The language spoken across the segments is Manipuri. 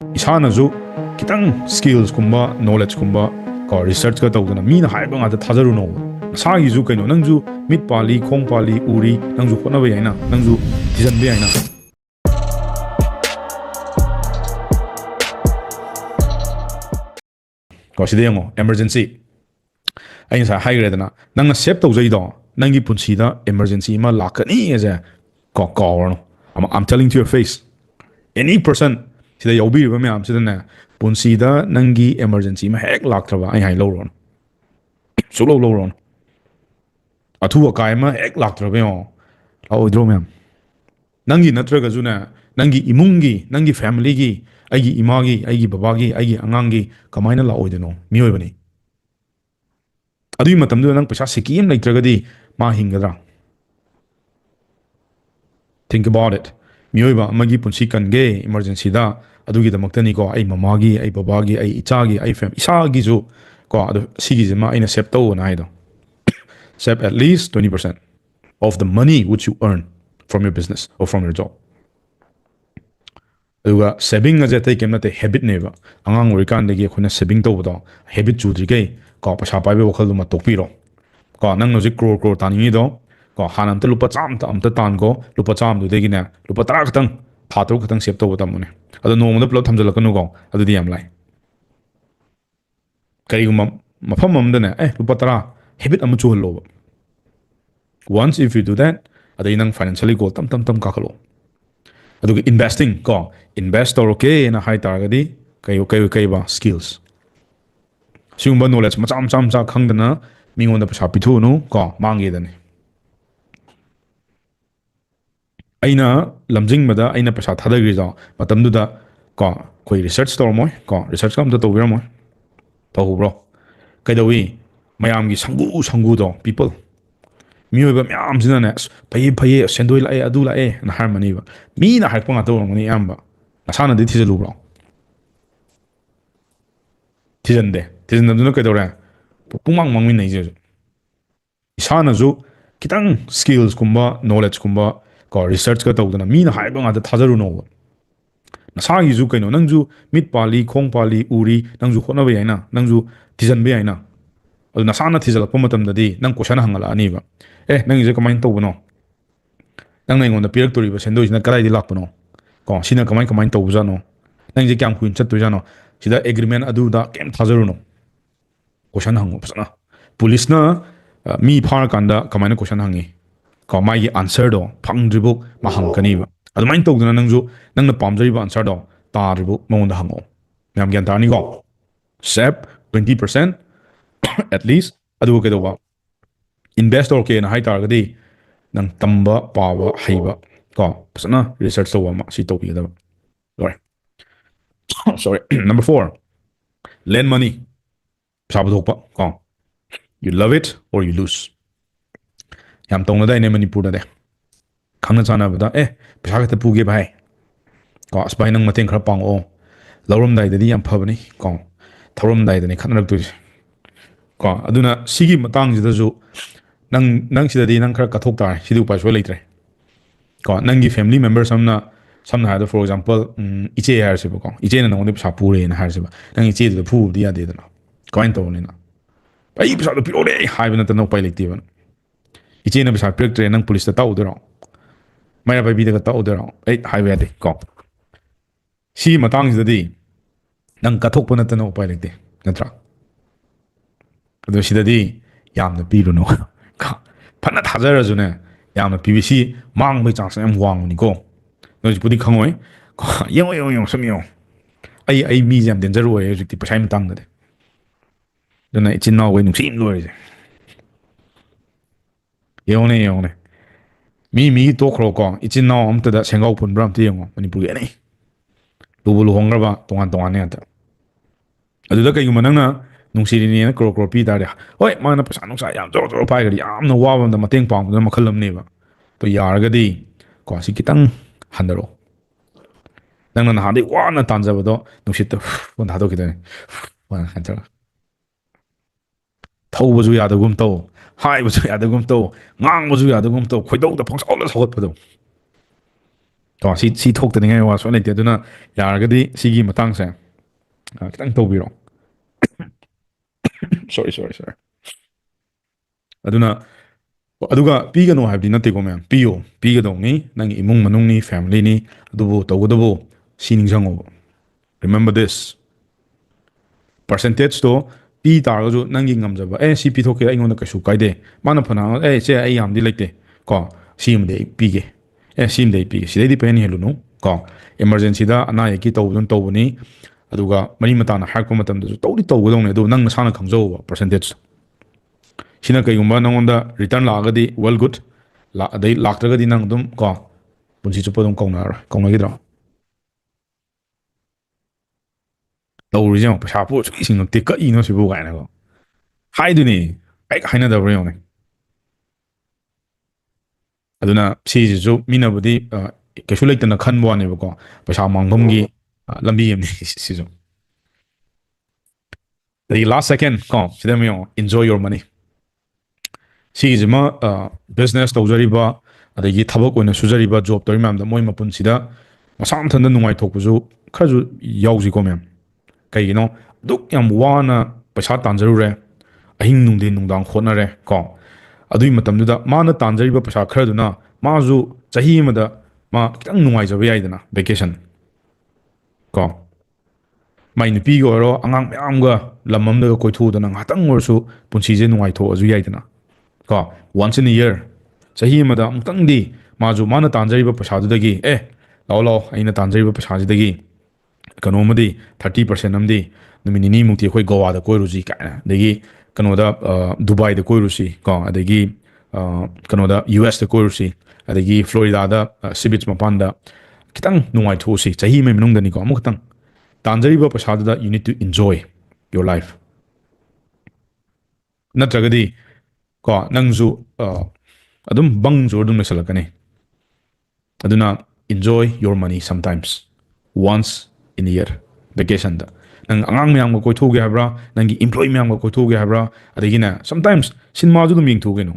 이사나주 kitang skills kumba knowledge kumba ko research ka tawdana mina haiba nga ta thajaruno sagi ju kaino nangju mit pali khong pali uri nangju khona ba yaina nangju tijan be yaina ko sidengo emergency ayin sa high grade na nang save tawjai do nangi punsi da emergency ma lakani eze ko no I'm telling to your face any person sida yobi ba myam sida na punsi da nangi emergency ma hek laktraba ai hai lo ron so lo ron athu akai ma hek laktraba yo au dro myam nangi natraga juna nangi imungi nangi family gi aigi imagi aigi babagi aigi angangi kamaina la oideno mioi bani adui matam du nang pesa sikim leitragadi ma hingadra think about it mioi ba magi punsi kan ge emergency da adugi da maktani ko ai mamagi ai babagi ai ichagi ai fam isagi ju ko adu sigi jema ina save to na ido save at least 20% of the money which you earn from your business or from your job aduga saving aje tai kemna te habit neva angang urikan degi khuna saving to bodo habit chu dri ge ko pasa pai be wakhal ma tokpiro ko nang no ji crore tani do ko hanam te lupa cham ta am ta tan ko lupa cham du degi na lupa tara khatang phato khatang save to bodo mune adu no mo plot thamjala kanu ko adu di am lai kari gum mafam am dana lupa tara habit am chu holo once if you do that adu inang financially goal tam ka khalo aduga investing ko invest or okay na high targadi kayo ba skills singba knowledge macha khangdana mingon da pasa pithu no ko mangi dani aina lamjing mada aina pasa thadagri ja matam du da ko koi research store moy ko research kam da to bira moy to bro kaidawi mayam gi sangu do people miyoba myam sina ne paye sendoi la adu la na harmony ba mi na harpa nga to ngani amba asana de thijalu bro thijande du ka dora pumang mangmin nei je isana ju kitang skills kumba knowledge kumba ko research ka tawdana mi na harpa nga ta thajaru no nasagi ju kaino nangju mit pali khong pali uri nangju khona ba yaina nangju thijan be yaina adu nasana thijalakpa matam dadi nang question hangala ani ba nang ije kamain tawbano nang nai ngonda pirak tori ba sendoi sina karai di lakpano ko sina kamain tawu jano nang je kyam kuin chat to jano sida agreement adu da kem thajaru no question hango pasana police na mi phar kanda kamaina question hangi ko mai gi answer do phangdribu ma hangkani ba adu main tawdana nangju nangna pamjari ba answer do taribu monda hango nyam gyan tani ko save 20% at least adu ke do ba invest or ke na high targadi nang tamba pawa haiba ko pasana research to ma si to da sorry number 4 lend money sabadok pa ko you love it or you lose yam tongna dai ne manipur da de khangna chana bada pesa ka ta puge bhai ko aspai nang mateng khara pang o lorom dai da di yam phabani ko thorom dai da ne khanak tu ko aduna sigi matang jida ju nang sida di nang khara kathok tar sidu pa so leitre ko nangi family members samna hada for example iche har se ko iche na nong pesa pure na har se ba nang iche du phu di ya de na ko ento ni na pai pesa do piro de hai bana ta no pai lekti ban iche na pesa prek tre nang police ta ta udero mai ba bi de ta udero hai ba de ko si matang sida di nang kathok pa na ta no pai lekti natra ado sida di yamna piru no ka phana thajara june yamna pbc mang bai chang sam wang ni ko no ji pudi khangoi ko yong samyo ai mi jam danger wo ye jikti pasai matang de dona ichin na wei nung sim lo je yong ne mi to khro ko ichin na am ta da sengau phun bram ti yong manipur ge nei lu hongra ba tongan ne ta aduda kai gum nang na nungsiri ni na kro pi ta de hoi mana pasa nungsa yam jo pai ga yam na wa ba da mateng pang da makhalam ne ba to yar ga di ko si kitang handaro nang na ha de wa na tan ja ba do nungsit to won ha do ki de wa han ta thau bu ju ya da gum to hai bu ju ya da gum to ngang bu ju ya da gum to khoi do da phang sa la sa ba do ꯀꯣ ꯁꯤ ꯊꯣꯛꯇꯅꯤꯡꯉꯥꯏ ꯋꯥ ꯁꯨꯡꯂꯩ ꯂꯩꯇꯦ ꯑꯗꯨꯅ ꯌꯥꯔꯒꯗꯤ ꯁꯤꯒꯤ ꯃꯇꯥꯡꯁꯦ ꯈꯤꯇꯪ ꯇꯧꯕꯤꯔꯣ. ꯁꯣꯔꯤ ꯑꯗꯨꯅ ꯑꯗꯨꯒ ꯄꯤꯒꯅꯨ ꯍꯥꯏꯕꯗꯤ ꯅꯠꯇꯦꯀꯣ ꯃꯌꯥꯝ ꯄꯤꯌꯣ ꯄꯤꯒꯗꯧꯅꯤ ꯅꯪꯒꯤ ꯏꯃꯨꯡ ꯃꯅꯨꯡꯅꯤ ꯐꯦꯃꯤꯂꯤꯅꯤ ꯑꯗꯨꯕꯨ ꯇꯧꯒꯗꯕꯨ ꯁꯤ ꯅꯤꯡꯁꯤꯡꯉꯣꯕ ꯔꯤꯃꯦꯝꯕꯔ ꯗꯤꯁ ꯄꯔꯁꯦꯟꯇꯦꯖꯇꯣ ꯄꯤ ꯇꯥꯔꯒꯁꯨ ꯅꯪꯒꯤ ꯉꯝꯖꯕ ꯁꯤ ꯄꯤꯊꯣꯛꯀꯦ ꯑꯩꯉꯣꯟꯗ ꯀꯩꯁꯨ ꯀꯥꯏꯗꯦ ꯃꯥꯅ ꯐꯅ ꯁꯦ ꯑꯩ ꯌꯥꯝꯗꯤ ꯂꯩꯇꯦ ꯀꯣ ꯁꯤꯃꯗꯤ ꯑꯩ ꯄꯤꯒꯦ ꯁꯤꯃꯗꯤ ꯑꯩ ꯄꯤꯒꯦ ꯁꯤꯗꯩꯗꯤ ꯄꯦꯟ ꯍꯦꯜꯂꯨꯅꯨ ꯀꯣ ꯏꯃꯥꯔꯖꯦꯟꯁꯤꯗ ꯑꯅꯥ ꯑꯌꯦꯛꯀꯤ ꯇꯧꯕꯗꯨꯅ ꯇꯧꯕꯅꯤ ꯑꯗꯨꯒ ꯃꯔꯤ ꯃꯇꯥꯅ ꯍꯥꯏꯔꯛꯄ ꯃꯇꯝꯗꯁꯨ ꯇꯧꯗꯤ ꯇꯧꯒꯗꯧꯅꯦ ꯑꯗꯨ ꯅꯪ ꯅꯁꯥꯅ ꯈꯪꯖꯧꯕ ꯄꯔꯁꯦꯟꯇꯦꯖ ꯁꯤꯅ ꯀꯩꯒꯨꯝꯕ ꯅꯪꯉꯣꯟꯗ ꯔꯤꯇꯔꯟ ꯂꯥꯛꯑꯒꯗꯤ ꯋꯦꯜ ꯒꯨꯗ ꯑꯗꯩ ꯂꯥꯛꯇ꯭ꯔꯒꯗꯤ ꯅꯪ ꯑꯗꯨꯝ ꯀꯣ ꯄꯨꯟꯁꯤ ꯆꯨꯞꯄ ꯑꯗꯨꯝ ꯀꯧꯅꯔꯔꯣꯏ ꯀꯧꯅꯈꯤꯗ꯭ꯔꯣ ꯇꯧꯔꯤꯁꯦ ꯌꯦꯡꯉꯣ ꯄꯩꯁꯥ ꯄꯨ ꯁꯨꯡ ꯁꯤꯡꯉꯛꯇꯦ ꯀꯛꯏꯅꯣ ꯁꯤꯕꯨ ꯀꯥꯏꯅꯀꯣ ꯍꯥꯏꯗꯨꯅꯤ ꯍꯦꯛ ꯍꯥꯏꯅꯗꯕ꯭ꯔꯥ ꯌꯦꯡꯉꯣꯅꯦ ꯑꯗꯨꯅ ꯁꯤꯁꯤꯁꯨ ꯃꯤꯅꯕꯨꯗꯤ ꯀꯩꯁꯨ ꯂꯩꯇꯅ ꯈꯟꯕ ꯋꯥꯅꯦꯕꯀꯣ ꯄꯩꯁꯥ ꯃꯥꯡꯐꯝꯒꯤ ꯂꯝꯕꯤ ꯑꯃꯅꯤ ꯁꯤꯁꯨ ꯑꯗꯒꯤ ꯂꯥꯁ ꯁꯦꯀꯦꯟ ꯀꯣ ꯁꯤꯗ ꯑꯃꯨꯛ ꯌꯦꯡꯉꯣ ꯏꯟꯖꯣꯏ ꯌꯣꯔ ꯃꯅꯤ ꯁꯤꯒꯤꯁꯤꯃ ꯕꯤꯖꯤꯅꯦꯁ ꯇꯧꯖꯔꯤꯕ ꯑꯗꯒꯤ ꯊꯕꯛ ꯑꯣꯏꯅ ꯁꯨꯖꯔꯤꯕ ꯖꯣꯕ ꯇꯧꯔꯤ ꯃꯌꯥꯝꯗ ꯃꯣꯏ ꯃꯄꯨꯟꯁꯤꯗ ꯃꯁꯥ ꯃꯊꯟꯇ ꯅꯨꯡꯉꯥꯏꯊꯣꯛꯄꯁꯨ ꯈꯔꯁꯨ ꯌꯥꯎꯁꯤꯀꯣ ꯃꯌꯥꯝ ꯀꯩꯒꯤꯅꯣ ꯑꯗꯨꯛ ꯌꯥꯝ ꯋꯥꯅ ꯄꯩꯁꯥ ꯇꯥꯟꯖꯔꯨꯔꯦ ꯑꯍꯤꯡ ꯅꯨꯡꯊꯤꯟ ꯅꯨꯡꯗꯥꯡ ꯍꯣꯠꯅꯔꯦ ꯀꯣ ꯑꯗꯨꯒꯤ ꯃꯇꯝꯗꯨꯗ ꯃꯥꯅ ꯇꯥꯟꯖꯔꯤꯕ ꯄꯩꯁꯥ ꯈꯔꯗꯨꯅ ꯃꯥꯁꯨ ꯆꯍꯤ ꯑꯃꯗ ꯃꯥ ꯈꯤꯇꯪ ꯅꯨꯡꯉꯥꯏꯖꯕ ꯌꯥꯏꯗꯅ ꯚꯦꯀꯦꯁꯟ ꯀꯣ ꯃꯥꯏ ꯅꯨꯄꯤꯒ ꯑꯣꯏꯔꯣ ꯑꯉꯥꯡ ꯃꯌꯥꯝꯒ ꯂꯝ ꯑꯃꯗꯒ ꯀꯣꯏꯊꯣꯛꯎꯗꯅ ꯉꯥꯏꯍꯥꯛꯇꯪ ꯑꯣꯏꯔꯁꯨ ꯄꯨꯟꯁꯤꯁꯦ ꯅꯨꯡꯉꯥꯏꯊꯣꯛꯑꯁꯨ ꯌꯥꯏꯗꯅ ꯀꯣ ꯋꯥꯟꯁ ꯏꯟ ꯑ ꯌꯔ ꯆꯍꯤ ꯑꯃꯗ ꯑꯃꯨꯛꯇꯪꯗꯤ ꯃꯥꯁꯨ ꯃꯥꯅ ꯇꯥꯟꯖꯔꯤꯕ ꯄꯩꯁꯥꯗꯨꯗꯒꯤ ꯂꯥꯛꯑꯣ ꯂꯥꯛꯑꯣ ꯑꯩꯅ ꯇꯥꯟꯖꯔꯤꯕ ꯄꯩꯁꯥꯁꯤꯗꯒꯤ ꯀꯩꯅꯣꯃꯗꯤ 30% ꯑꯃꯗꯤ ꯅꯨꯃꯤꯠ ꯅꯤꯅꯤꯃꯨꯛꯇꯤ ꯑꯩꯈꯣꯏ ꯒꯣꯋꯥꯗ ꯀꯣꯏꯔꯨꯁꯤ ꯀꯥꯏꯅ ꯑꯗꯒꯤ ꯀꯩꯅꯣꯗ ꯗꯨꯕꯥꯏꯗ ꯀꯣꯏꯔꯨꯁꯤ ꯀꯣ ꯑꯗꯒꯤ ꯀꯩꯅꯣꯗ ꯌꯨ ꯑꯦꯁꯇ ꯀꯣꯏꯔꯨꯁꯤ ꯑꯗꯒꯤ ꯐ꯭ꯂꯣꯔꯤꯗꯥꯗ ꯁꯤꯕꯤꯆ ꯃꯄꯥꯟꯗ ꯈꯤꯇꯪ ꯅꯨꯡꯉꯥꯏꯊꯣꯛꯎꯁꯤ ꯆꯍꯤ ꯑꯃꯒꯤ ꯃꯅꯨꯡꯗꯅꯤꯀꯣ ꯑꯃꯨꯛꯈꯛꯇꯪ ꯇꯥꯟꯖꯔꯤꯕ ꯄꯩꯁꯥꯗꯨꯗ you need to enjoy your life ꯅꯠꯇ꯭ꯔꯒꯗꯤ ꯀꯣ ꯅꯪꯁꯨ ꯑꯗꯨꯝ ꯕꯪ ꯆꯨꯔ ꯑꯗꯨꯝ ꯂꯩꯁꯜꯂꯛꯀꯅꯤ ꯑꯗꯨꯅ enjoy your money sometimes once in year ꯚꯦꯀꯦꯁꯟꯗ ꯅꯪ ꯑꯉꯥꯡ ꯃꯌꯥꯝꯒ ꯀꯣꯏꯊꯣꯛꯎꯒꯦ ꯍꯥꯏꯕ꯭ꯔꯥ ꯅꯪꯒꯤ ꯏꯝꯄ꯭ꯂꯣꯏ ꯃꯌꯥꯝꯒ ꯀꯣꯏꯊꯣꯛꯎꯒꯦ ꯍꯥꯏꯕ꯭ꯔꯥ ꯑꯗꯒꯤꯅꯦ ꯁꯝꯇꯥꯏꯝꯁ ꯁꯤꯅꯦꯃꯥꯁꯨ ꯑꯗꯨꯝ ꯌꯦꯡꯊꯣꯛꯎ ꯀꯩꯅꯣ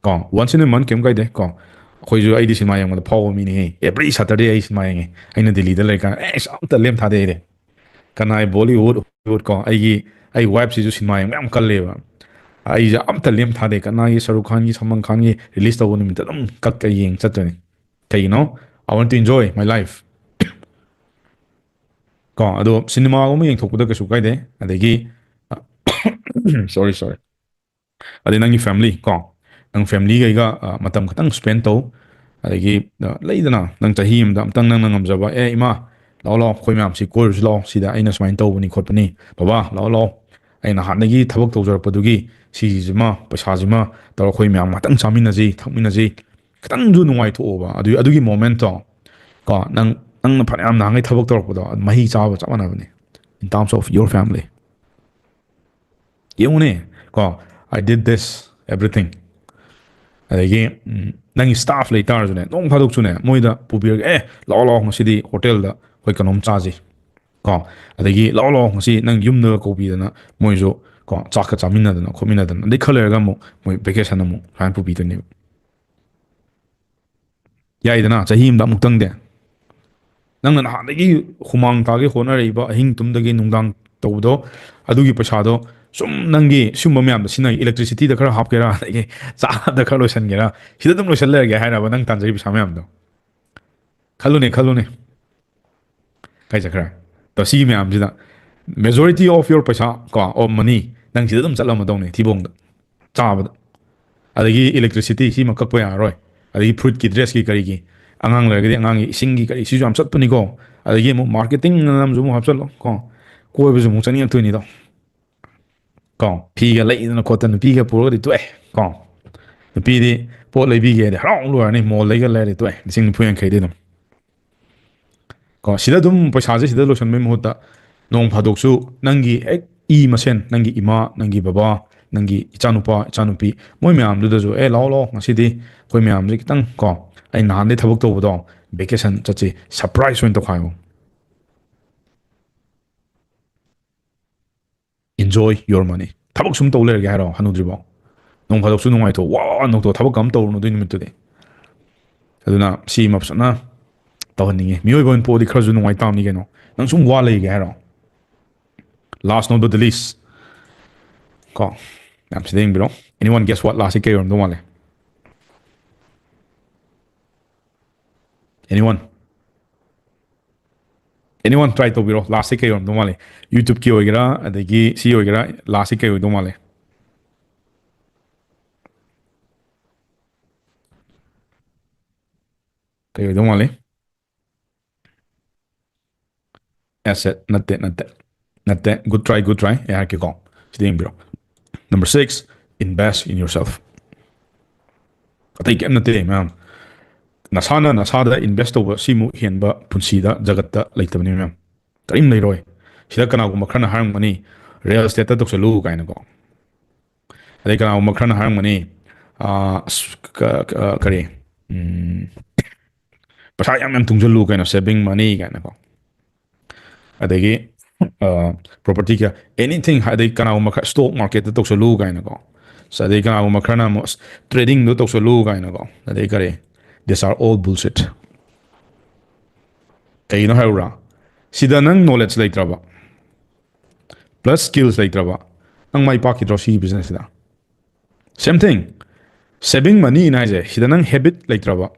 ꯀꯣ ꯋꯥꯟꯁ ꯏꯟ ꯑꯦ ꯃꯟ ꯀꯩꯝ ꯀꯥꯏꯗꯦ ꯀꯣ ꯑꯩꯈꯣꯏꯁꯨ ꯑꯩꯗꯤ ꯁꯤꯅꯦꯃꯥ ꯌꯦꯡꯕꯗ ꯐꯥꯎꯕ ꯃꯤꯅꯤꯍꯦ ꯑꯦꯕ꯭ꯔꯤ ꯁꯇꯔꯗꯦ ꯑꯩ ꯁꯤꯅꯦꯃꯥ ꯌꯦꯡꯉꯦ ꯑꯩꯅ ꯗꯤꯜꯂꯤꯗ ꯂꯩꯔꯤꯀꯥꯟꯗ ꯑꯝꯇ ꯂꯦꯝ ꯊꯥꯗꯦ ꯑꯩꯗꯤ ꯀꯅꯥꯏ ꯕꯣꯂꯤꯋꯨꯗ ꯍꯣꯂꯤꯋꯨꯗ ꯀꯣ ꯑꯩ ꯋꯥꯏꯐꯁꯤꯁꯨ ꯁꯤꯅꯦꯃꯥ ꯌꯦꯡꯕ ꯌꯥꯝ ꯀꯜꯂꯦꯕ ꯑꯩꯁꯦ ꯑꯝꯇ ꯂꯦꯝ ꯊꯥꯗꯦ ꯀꯅꯥꯒꯤ ꯁꯔꯨꯛ ꯈꯥꯟꯒꯤ ꯁꯜꯃꯥꯟ ꯈꯥꯟꯒꯤ ꯔꯤꯂꯤꯁ ꯇꯧꯕ ꯅꯨꯃꯤꯠꯇ ꯑꯗꯨꯝ ꯀꯛꯀ ꯌꯦꯡ ꯆꯠꯇꯣꯏꯅꯤ ꯀꯩꯒꯤꯅꯣ ꯑꯥꯏ want two enjoy my life ꯀꯣ ꯑꯗꯣ ꯁꯤꯅꯦꯃꯥꯒꯨꯝꯕ ꯌꯦꯡꯊꯣꯛꯄꯗ ꯀꯩꯁꯨ ꯀꯥꯏꯗꯦ ꯑꯗꯒꯤ ꯁꯣꯔꯤ ꯑꯗꯩ ꯅꯪꯒꯤ ꯐꯦꯃꯤꯂꯤ ꯀꯣ ꯅꯪ ꯐꯦꯃꯤꯂꯤꯒꯩꯒ ꯃꯇꯝ ꯈꯛꯇꯪ ꯁ꯭ꯄꯦꯟ ꯇꯧ ꯑꯗꯒꯤ ꯂꯩꯗꯅ ꯅꯪ ꯆꯍꯤ ꯑꯃꯗ ꯑꯝꯇꯪ ꯅꯪꯅ ꯉꯝꯖꯕ ꯏꯃꯥ ꯂꯥꯛꯑꯣ ꯂꯥꯛꯑꯣ ꯑꯩꯈꯣꯏ ꯃꯌꯥꯝꯁꯤ ꯀꯣꯏꯔꯨꯁꯤ ꯂꯥꯛꯑꯣ ꯁꯤꯗ ꯑꯩꯅ ꯁꯨꯃꯥꯏꯅ ꯇꯧꯕꯅꯤ ꯈꯣꯠꯄꯅꯤ ꯕꯕꯥ ꯂꯥꯛꯑꯣ ꯂꯥꯛꯑꯣ ꯑꯩꯅ ꯍꯥꯟꯅꯒꯤ ꯊꯕꯛ ꯇꯧꯖꯔꯛꯄꯗꯨꯒꯤ ꯁꯤꯒꯤꯁꯤꯃ ꯄꯩꯁꯥꯁꯤꯃ ꯇꯧꯔ ꯑꯩꯈꯣꯏ ꯃꯌꯥꯝ ꯉꯍꯥꯛꯇꯪ ꯆꯥꯃꯤꯟꯅꯁꯤ ꯊꯛꯃꯤꯟꯅꯁꯤ ꯈꯤꯇꯪꯁꯨ ꯅꯨꯡꯉꯥꯏꯊꯣꯛꯑꯣꯕ ꯑꯗꯨꯒꯤ ꯃꯣꯃꯦꯟꯠꯇꯣ ꯀꯣ ꯅꯪꯅ ꯐꯅꯌꯥꯝ ꯅꯍꯥꯟꯒꯩ ꯊꯕꯛ ꯇꯧꯔꯛꯄꯗꯣ ꯃꯍꯩ ꯆꯥꯕ ꯆꯞ ꯃꯥꯟꯅꯕꯅꯤ ꯏꯟ ꯇꯥꯔꯝꯁ ꯑꯣꯐ ꯌꯣꯔ ꯐꯦꯃꯤꯂꯤ ꯌꯦꯡꯉꯨꯅꯦ ꯀꯣ ꯑꯥꯏ ꯗꯤꯠ ꯗꯤꯁ ꯑꯦꯕ꯭ꯔꯤꯊꯤꯡ ꯑꯗꯒꯤ ꯅꯪꯒꯤ ꯁ꯭ꯇꯥꯐ ꯂꯩꯇꯥꯔꯁꯨꯅꯦ ꯅꯣꯡ ꯐꯥꯗꯣꯛꯁꯨꯅꯦ ꯃꯣꯏꯗ ꯄꯨꯕꯤꯔꯒ ꯂꯥꯛꯑꯣ ꯂꯥꯛꯑꯣ ꯉꯁꯤꯗꯤ ꯍꯣꯇꯦꯜꯗ ꯑꯩꯈꯣꯏ ꯀꯩꯅꯣꯝ ꯆꯥꯁꯤ ꯀꯣ ꯑꯗꯒꯤ ꯂꯥꯛꯑꯣ ꯂꯥꯛꯑꯣ ꯉꯁꯤ ꯅꯪ ꯌꯨꯝꯗꯒ ꯀꯧꯕꯤꯗꯅ ꯃꯣꯏꯁꯨ ꯀꯣ ꯆꯥꯛꯀ ꯆꯥꯃꯤꯟꯅꯗꯅ ꯈꯣꯠꯃꯤꯟꯅꯗꯅ ꯑꯗꯩ ꯈꯔ ꯂꯩꯔꯒ ꯑꯃꯨꯛ ꯃꯣꯏ ꯚꯦꯀꯦꯁꯟ ꯑꯃꯨꯛ ꯁꯨꯃꯥꯏꯅ ꯄꯨꯕꯤꯗꯣꯏꯅꯦꯕ ꯌꯥꯏꯗꯅ ꯆꯍꯤ ꯑꯃꯗ ꯑꯃꯨꯛꯇꯪꯗꯤ ꯅꯪꯅ ꯅꯍꯥꯟꯗꯒꯤ ꯍꯨꯃꯥꯡ ꯇꯥꯒꯦ ꯍꯣꯠꯅꯔꯛꯏꯕ ꯑꯍꯤꯡ ꯇꯨꯝꯗꯒꯤ ꯅꯨꯡꯗꯥꯡ ꯇꯧꯕꯗꯣ ꯑꯗꯨꯒꯤ ꯄꯩꯁꯥꯗꯣ ꯁꯨꯝ ꯅꯪꯒꯤ ꯁꯤꯒꯨꯝꯕ ꯃꯌꯥꯝꯗꯣ ꯁꯤꯖꯤꯟꯅ ꯏꯂꯦꯛꯇ꯭ꯔꯤꯁꯤꯇꯤꯗ ꯈꯔ ꯍꯥꯞꯀꯦꯔꯥ ꯑꯗꯒꯤ ꯆꯥꯗ ꯈꯔ ꯂꯣꯏꯁꯤꯟꯒꯦꯔꯥ ꯁꯤꯗ ꯑꯗꯨꯝ ꯂꯣꯏꯁꯤꯜ ꯂꯩꯔꯒꯦ ꯍꯥꯏꯔꯕ ꯅꯪ ꯇꯥꯟꯖꯔꯤ ꯄꯩꯁꯥ ꯃꯌꯥꯝꯗꯣ ꯈꯜꯂꯨꯅꯦ ꯀꯥꯏ ꯆꯠꯈ꯭ꯔꯦ ꯑꯗꯣ ꯁꯤꯒꯤ ꯃꯌꯥꯝꯁꯤꯗ ꯃꯦꯖꯣꯔꯤꯇꯤ ꯑꯣꯐ ꯌꯣꯔ ꯄꯩꯁꯥ ꯀꯣ ꯑꯣꯐ ꯃꯅꯤ ꯅꯪ ꯁꯤꯗ ꯑꯗꯨꯝ ꯆꯠꯂꯝꯃꯗꯧꯅꯦ ꯊꯤꯕꯣꯡꯗ ꯆꯥꯕꯗ ꯑꯗꯒꯤ ꯏꯂꯦꯛꯇ꯭ꯔꯤꯁꯤꯇꯤ ꯁꯤꯃ ꯀꯛꯄ ꯌꯥꯔꯔꯣꯏ ꯑꯗꯒꯤ ꯐ꯭ꯔꯨꯏꯠꯀꯤ ꯗ꯭ꯔꯦꯁꯀꯤ ꯀꯔꯤꯒꯤ ꯑꯉꯥꯡ ꯂꯩꯔꯒꯗꯤ ꯑꯉꯥꯡꯒꯤ ꯏꯁꯤꯡꯒꯤ ꯀꯔꯤ ꯁꯤꯁꯨ ꯌꯥꯝ ꯆꯠꯄꯅꯤꯀꯣ ꯑꯗꯒꯤ ꯑꯃꯨꯛ ꯃꯥꯔꯀꯦꯇꯤꯡ ꯑꯃꯁꯨ ꯑꯃꯨꯛ ꯍꯥꯞꯆꯤꯜꯂꯣ ꯀꯣ ꯀꯣꯏꯕꯁꯨ ꯑꯃꯨꯛ ꯆꯠꯅꯤꯡꯉꯛꯇꯣꯏꯅꯤꯗꯣ ꯀꯣ ꯐꯤꯒ ꯂꯩꯗꯅ ꯈꯣꯠꯇꯅ ꯅꯨꯄꯤꯒ ꯄꯨꯔꯒꯗꯤ ꯇꯣꯛꯑꯦ ꯀꯣ ꯅꯨꯄꯤꯗꯤ ꯄꯣꯠ ꯂꯩꯕꯤꯒꯦꯗꯤ ꯍꯔꯥꯎ ꯂꯣꯏꯔꯅꯤ ꯃꯣꯜꯗꯩꯒ ꯂꯩꯔꯗꯤ ꯇꯣꯛꯑꯦ ꯂꯤꯁꯤꯡ ꯅꯤꯐꯨ ꯌꯥꯡꯈꯩꯗꯤ ꯑꯗꯨꯝ ꯀꯣ ꯁꯤꯗ ꯑꯗꯨꯝ ꯄꯩꯁꯥꯁꯦ ꯁꯤꯗ ꯂꯣꯏꯁꯟꯕꯩ ꯃꯍꯨꯠꯇ ꯅꯣꯡ ꯐꯥꯗꯣꯛꯁꯨ ꯅꯪꯒꯤ ꯍꯦꯛ ꯃꯁꯦꯟ ꯅꯪꯒꯤ ꯏꯃꯥ ꯅꯪꯒꯤ ꯕꯕꯥ ꯅꯪꯒꯤ ꯏꯆꯥꯅꯨꯄꯥ ꯏꯆꯥꯅꯨꯄꯤ ꯃꯣꯏ ꯃꯌꯥꯝꯗꯨꯗꯁꯨ ꯂꯥꯛꯑꯣ ꯂꯥꯛꯑꯣ ꯉꯁꯤꯗꯤ ꯑꯩꯈꯣꯏ ꯃꯌꯥꯝꯁꯦ ꯈꯤꯇꯪ ꯀꯣ ꯑꯩ ꯅꯍꯥꯟꯗꯩ ꯊꯕꯛ ꯇꯧꯕꯗꯣ ꯚꯦꯀꯦꯁꯟ ꯆꯠꯁꯤ ꯁꯔꯄ꯭ꯔꯥꯏꯖ ꯑꯣꯏꯅ ꯇꯧꯈꯥꯏꯌꯣ ꯏꯟꯖꯣꯏ ꯌꯣꯔ ꯃꯅꯤ ꯊꯕꯛ ꯁꯨꯝ ꯇꯧ ꯂꯩꯔꯒꯦ ꯍꯥꯏꯔꯣ ꯍꯅꯨꯗ꯭ꯔꯤꯕꯣ ꯅꯣꯡ ꯐꯥꯗꯣꯛꯁꯨ ꯅꯨꯡꯉꯥꯏꯊꯣꯛ ꯋꯥ ꯅꯣꯛꯊꯣꯛ ꯊꯕꯛ ꯑꯃ ꯇꯧꯔꯨꯅꯨ ꯑꯗꯨꯏ ꯅꯨꯃꯤꯠꯇꯨꯗꯤ ꯑꯗꯨꯅ ꯁꯤꯃ ꯐꯖꯅ ꯇꯧꯍꯟꯅꯤꯡꯉꯤ ꯃꯤꯑꯣꯏꯕ ꯑꯣꯏꯅ ꯄꯣꯛꯑꯗꯤ ꯈꯔꯁꯨ ꯅꯨꯡꯉꯥꯏꯇꯥꯕꯅꯤ ꯀꯩꯅꯣ ꯅꯪ ꯁꯨꯝ ꯋꯥ ꯂꯩꯒꯦ ꯍꯥꯏꯔꯣ ꯂꯥꯁ ꯅꯣꯠ ꯕꯠ ꯗ ꯂꯤꯁ ꯀꯣ ꯌꯥꯝ ꯁꯤꯗ ꯌꯦꯡꯕꯤꯔꯣ ꯑꯦꯅꯤ ꯋꯥꯟ ꯒꯦꯁ ꯋꯥꯠ ꯂꯥꯁꯁꯤ ꯀꯩ ꯑꯣꯏꯔꯝꯗꯧ ꯃꯥꯜꯂꯦ ꯑꯦꯅꯤ ꯋꯥꯟ ꯇ꯭ꯔꯥꯏ ꯇꯧꯕꯤꯔꯣ ꯂꯥꯁꯁꯤ ꯀꯩ ꯑꯣꯏꯔꯝꯗꯧ ꯃꯥꯜꯂꯦ ꯌꯨꯇ꯭ꯌꯨꯕꯀꯤ ꯑꯣꯏꯒꯦꯔꯥ ꯑꯗꯒꯤ ꯁꯤ ꯑꯣꯏꯒꯦꯔꯥ ꯂꯥꯁꯁꯤ ꯀꯩ ꯑꯣꯏꯗꯧ ꯃꯥꯜꯂꯦ ꯀꯩ ꯑꯣꯏꯗꯧ ꯃꯥꯜꯂꯤ asset natte good try ꯑꯩ ꯍꯥꯏꯔꯛꯀꯦꯀꯣ ꯁꯤꯗ ꯌꯦꯡꯕꯤꯔꯣ number 6 invest in yourself ꯑꯇꯩ ꯀꯩꯝ ꯅꯠꯇꯦ ꯃꯌꯥꯝ ꯅꯁꯥꯅ ꯅꯁꯥꯗ ꯏꯟꯚꯦꯁ ꯇꯧꯕ ꯁꯤꯃꯨꯛ ꯍꯦꯟꯕ ꯄꯨꯟꯁꯤꯗ ꯖꯒꯠꯇ ꯂꯩꯇꯕꯅꯤ ꯃꯌꯥꯝ ꯀꯔꯤꯝ ꯂꯩꯔꯣꯏ ꯁꯤꯗ ꯀꯅꯥꯒꯨꯝꯕ ꯈꯔꯅ ꯍꯥꯏꯔꯝꯒꯅꯤ ꯔꯤꯌꯦꯜ ꯏꯁꯇꯦꯠꯇ ꯇꯧꯁꯜꯂꯨ ꯀꯥꯏꯅꯀꯣ ꯑꯗꯩ ꯀꯅꯥꯒꯨꯝꯕ ꯈꯔꯅ ꯍꯥꯏꯔꯝꯒꯅꯤ ꯀꯔꯤ ꯄꯩꯁꯥ ꯌꯥꯝ ꯇꯨꯡꯁꯤꯜꯂꯨ ꯀꯩꯅꯣ ꯁꯦꯚꯤꯡ ꯃꯅꯤ ꯀꯥꯏꯅꯀꯣ ꯑꯗꯒꯤ ꯄ꯭ꯔꯣꯄꯔꯇꯤ ꯀꯌꯥ ꯑꯦꯅꯤꯊꯤꯡ ꯑꯗꯩ ꯀꯅꯥꯒꯨꯝꯕ ꯈꯔ ꯁ꯭ꯇꯣꯛ ꯃꯥꯔꯀꯦꯠꯇ ꯇꯧꯁꯜꯂꯨ ꯀꯥꯏꯅꯀꯣ ꯑꯗꯩ ꯀꯅꯥꯒꯨꯝꯕ ꯈꯔꯅ ꯑꯃꯨꯛ ꯇ꯭ꯔꯦꯗꯤꯡꯗꯣ ꯇꯧꯁꯜꯂꯨ ꯀꯥꯏꯅꯀꯣ ꯑꯗꯩ ꯀꯔꯤ ꯗꯤꯁ ꯑꯥꯔ ꯑꯣꯜ ꯕꯨꯜꯁꯤꯠ ꯀꯩꯒꯤꯅꯣ ꯍꯥꯏꯔꯨꯔꯥ ꯁꯤꯗ ꯅꯪ ꯅꯣꯂꯦꯖ ꯂꯩꯇ꯭ꯔꯕ ꯄ꯭ꯂꯁ ꯁ꯭ꯀꯤꯜꯁ ꯂꯩꯇ꯭ꯔꯕ ꯅꯪ ꯃꯥꯏ ꯄꯥꯛꯈꯤꯗ꯭ꯔꯣ ꯁꯤꯒꯤ ꯕꯤꯖꯤꯅꯦꯁꯁꯤꯗ ꯁꯦꯝ ꯊꯤꯡ ꯁꯦꯚꯤꯡ ꯃꯅꯤꯅ ꯍꯥꯏꯁꯦ ꯁꯤꯗ ꯅꯪ ꯍꯦꯕꯤꯠ ꯂꯩꯇ꯭ꯔꯕ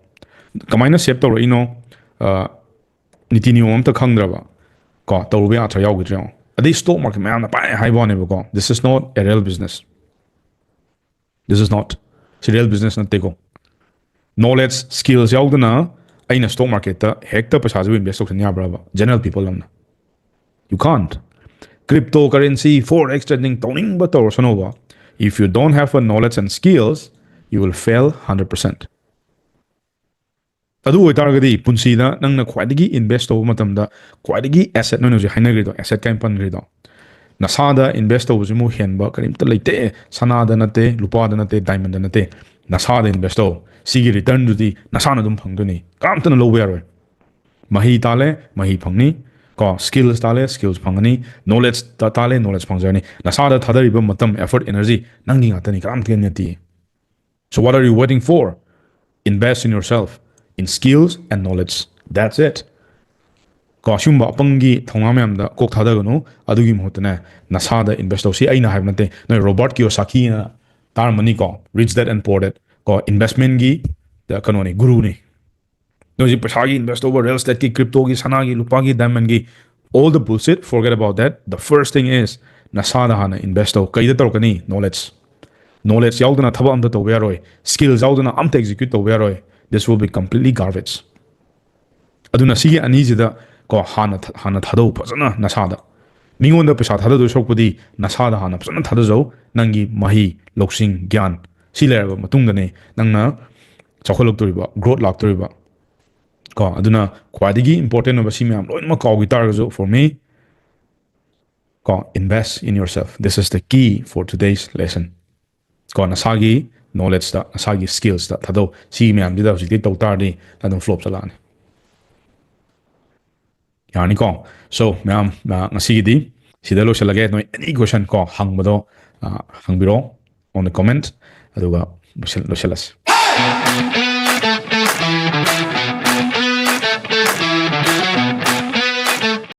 ꯀꯃꯥꯏꯅ ꯁꯦꯞ ꯇꯧꯔꯛꯏꯅꯣ ꯅꯤꯇꯤ ꯅꯤꯌꯣꯝ ꯑꯝꯇ ꯈꯪꯗ꯭ꯔꯕ ꯀꯣ ꯇꯧꯔꯨꯕ ꯌꯥꯊ꯭ꯔꯥ ꯌꯥꯎꯈꯤꯗ꯭ꯔꯦ ꯌꯦꯡꯉꯣ ꯑꯗꯩ ꯁ꯭ꯇꯣꯛ ꯃꯥꯔꯀꯦꯠ ꯃꯌꯥꯝꯅ ꯄꯥꯏ ꯍꯥꯏꯕ ꯋꯥꯅꯦꯕꯀꯣ this is not a real business this is not ꯁꯤ ꯔꯤꯌꯦꯜ ꯕꯤꯖꯤꯅꯦꯁ ꯅꯠꯇꯦꯀꯣ ꯅꯣꯂꯦꯖ ꯁ꯭ꯀꯤꯜꯁ ꯌꯥꯎꯗꯅ ꯑꯩꯅ ꯁ꯭ꯇꯣꯛ ꯃꯥꯔꯀꯦꯠꯇ ꯍꯦꯛꯇ ꯄꯩꯁꯥꯁꯤꯕꯨ ꯏꯟꯚꯦꯁ ꯇꯧꯁꯟ ꯌꯥꯕ꯭ꯔꯕ ꯖꯦꯅꯔꯦꯜ ꯄꯤꯄꯜ ꯑꯃꯅ you can't cryptocurrency forex trading ꯇꯧꯅꯤꯡꯕ ꯇꯧꯔꯁꯅꯣꯕ if you don't have a knowledge and skills you will fail 100%. ꯑꯗꯨ ꯑꯣꯏꯇꯥꯔꯒꯗꯤ ꯄꯨꯟꯁꯤꯗ ꯅꯪꯅ ꯈ꯭ꯋꯥꯏꯗꯒꯤ ꯏꯟꯚꯦꯁט ꯇꯧꯕ ꯃꯇꯝꯗ ꯈ꯭ꯋꯥꯏꯗꯒꯤ ꯑꯦꯁꯦꯠ ꯅꯣꯏꯅ ꯍꯧꯖꯤꯛ ꯍꯥꯏꯅꯈ꯭ꯔꯤꯗꯣ ꯑꯦꯁꯦꯠ ꯀꯥꯏꯅ ꯄꯟꯈ꯭ꯔꯤꯗꯣ ꯅꯁꯥꯗ ꯏꯟꯚꯦꯁט ꯇꯧꯕꯁꯤꯃꯨꯛ ꯍꯦꯟꯕ ꯀꯔꯤꯝꯇ ꯂꯩꯇꯦ ꯁꯅꯥꯗ ꯅꯠꯇꯦ ꯂꯨꯄꯥꯗ ꯅꯠꯇꯦ ꯗꯥꯏꯃꯟꯗ ꯅꯠꯇꯦ ꯅꯁꯥꯗ ꯏꯟꯚꯦꯁ ꯇꯧ ꯁꯤꯒꯤ ꯔꯤꯇꯔꯟꯗꯨꯗꯤ ꯅꯁꯥꯅ ꯑꯗꯨꯝ ꯐꯪꯗꯣꯏꯅꯤ ꯀꯅꯥꯝꯇꯅ ꯂꯧꯕ ꯌꯥꯔꯣꯏ ꯃꯍꯩ ꯇꯥꯜꯂꯦ ꯃꯍꯩ ꯐꯪꯅꯤ ꯀꯣ ꯁ꯭ꯀꯤꯜꯁ ꯇꯥꯜꯂꯦ ꯁ꯭ꯀꯤꯜꯁ ꯐꯪꯒꯅꯤ ꯅꯣꯂꯦꯖ ꯇꯥꯜꯂꯦ ꯅꯣꯂꯦꯖ ꯐꯪꯖꯔꯅꯤ ꯅꯁꯥꯗ ꯊꯥꯗꯔꯤꯕ ꯃꯇꯝ ꯑꯦꯐꯔꯠ ꯑꯦꯅꯔꯖꯤ ꯅꯪꯒꯤ ꯉꯥꯛꯇꯅꯤ ꯀꯅꯥꯝꯇ ꯅꯠꯇꯦ so what are you waiting for invest in yourself in skills and knowledge that's it ꯀꯣ ꯁꯤꯒꯨꯝꯕ ꯑꯄꯪꯒꯤ ꯊꯧꯅꯥ ꯃꯌꯥꯝꯗ ꯀꯣꯛ ꯊꯥꯗꯒꯅꯨ ꯑꯗꯨꯒꯤ ꯃꯍꯨꯠꯇꯅꯦ ꯅꯁꯥꯗ ꯏꯟꯚꯦꯁ ꯇꯧ ꯁꯤ ꯑꯩꯅ ꯍꯥꯏꯕ ꯅꯠꯇꯦ ꯅꯣꯏ ꯔꯣꯕꯥꯔꯠ ꯀꯤꯌꯣꯁꯥꯀꯤꯅ ꯇꯥꯔꯝꯃꯅꯤꯀꯣ rich dad and poor dad ꯀꯣ ꯏꯟꯚꯦꯁꯠꯃꯦꯟꯒꯤ ꯀꯩꯅꯣꯅꯤ ꯒꯨꯔꯨꯅꯤ ꯅꯣꯏ ꯍꯧꯖꯤꯛ ꯄꯩꯁꯥꯒꯤ ꯏꯟꯚꯦꯁ ꯇꯧꯕ ꯔꯤꯌꯦꯜ ꯏꯁꯇꯦꯠꯀꯤ ꯀ꯭ꯔꯤꯞꯇꯣꯒꯤ ꯁꯅꯥꯒꯤ ꯂꯨꯄꯥꯒꯤ ꯗꯥꯏꯃꯟꯒꯤ all the bullshit forget about that the first thing is ꯅꯁꯥꯗ ꯍꯥꯟꯅ ꯏꯟꯚꯦꯁ ꯇꯧ ꯀꯩꯗ ꯇꯧꯔꯛꯀꯅꯤ ꯅꯣꯂꯦꯖ ꯌꯥꯎꯗꯅ ꯊꯕꯛ ꯑꯝꯇ ꯇꯧꯕ ꯌꯥꯔꯣꯏ ꯁ꯭ꯀꯤꯜꯁ ꯌꯥꯎꯗꯅ ꯑꯝꯇ ꯑꯦꯛꯖꯤꯀ꯭ꯌꯨꯠ ꯇꯧꯕ ꯌꯥꯔꯣꯏ this will be completely garbage ꯑꯗꯨꯅ ꯁꯤꯒꯤ ꯑꯅꯤꯁꯤꯗ ꯀꯣ ꯍꯥꯟꯅ ꯊꯥꯗꯧ ꯐꯖꯅ ꯅꯁꯥꯗ ꯃꯤꯉꯣꯟꯗ ꯄꯩꯁꯥ ꯊꯥꯗꯗꯣꯏ ꯁꯔꯨꯛꯄꯨꯗꯤ ꯅꯁꯥꯗ ꯍꯥꯟꯅ ꯐꯖꯅ ꯊꯥꯗꯖꯧ ꯅꯪꯒꯤ ꯃꯍꯩ ꯂꯧꯁꯤꯡ ꯒ꯭ꯌꯥꯟ ꯁꯤ ꯂꯩꯔꯕ ꯃꯇꯨꯡꯗꯅꯦ ꯅꯪꯅ ꯆꯥꯎꯈꯠꯂꯛꯇꯣꯔꯤꯕ ꯒ꯭ꯔꯣꯠ ꯂꯥꯛꯇꯣꯔꯤꯕ ꯀꯣ ꯑꯗꯨꯅ ꯈ꯭ꯋꯥꯏꯗꯒꯤ ꯏꯝꯄꯣꯔꯇꯦꯟ ꯑꯣꯏꯕ ꯁꯤ ꯃꯌꯥꯝ ꯂꯣꯏꯅꯃꯛ ꯀꯥꯎꯈꯤ ꯇꯥꯔꯒꯁꯨ ꯐꯣꯔ ꯃꯤ ꯀꯣ invest in yourself this is the key for today's lesson ꯀꯣ ꯅꯁꯥꯒꯤ ꯅꯣꯂꯦꯖꯇ ꯅꯁꯥꯒꯤ ꯁ꯭ꯀꯤꯜꯁꯇ ꯊꯥꯗꯧ ꯁꯤ ꯃꯌꯥꯝꯁꯤꯗ ꯍꯧꯖꯤꯛꯇꯤ ꯇꯧ ꯇꯥꯔꯗꯤ ꯑꯗꯨꯝ ꯐ꯭ꯂꯣꯞ ꯆꯠꯂꯛꯑꯅꯤ ꯌꯥꯔꯅꯤꯀꯣ ꯁꯣ ꯃꯌꯥꯝ ꯉꯁꯤꯒꯤꯗꯤ ꯁꯤꯗ ꯂꯣꯏꯁꯤꯜꯂꯒꯦ ꯅꯣꯏ ꯑꯦꯅꯤ ꯀ꯭ꯋꯦꯁꯟ ꯀꯣ ꯍꯪꯕꯗꯣ ꯍꯪꯕꯤꯔꯛꯑꯣ ꯑꯣꯟ ꯗ ꯀꯣꯃꯦꯟꯠ ꯑꯗꯨꯒ ꯂꯣꯏꯁꯤꯜꯂꯁꯤ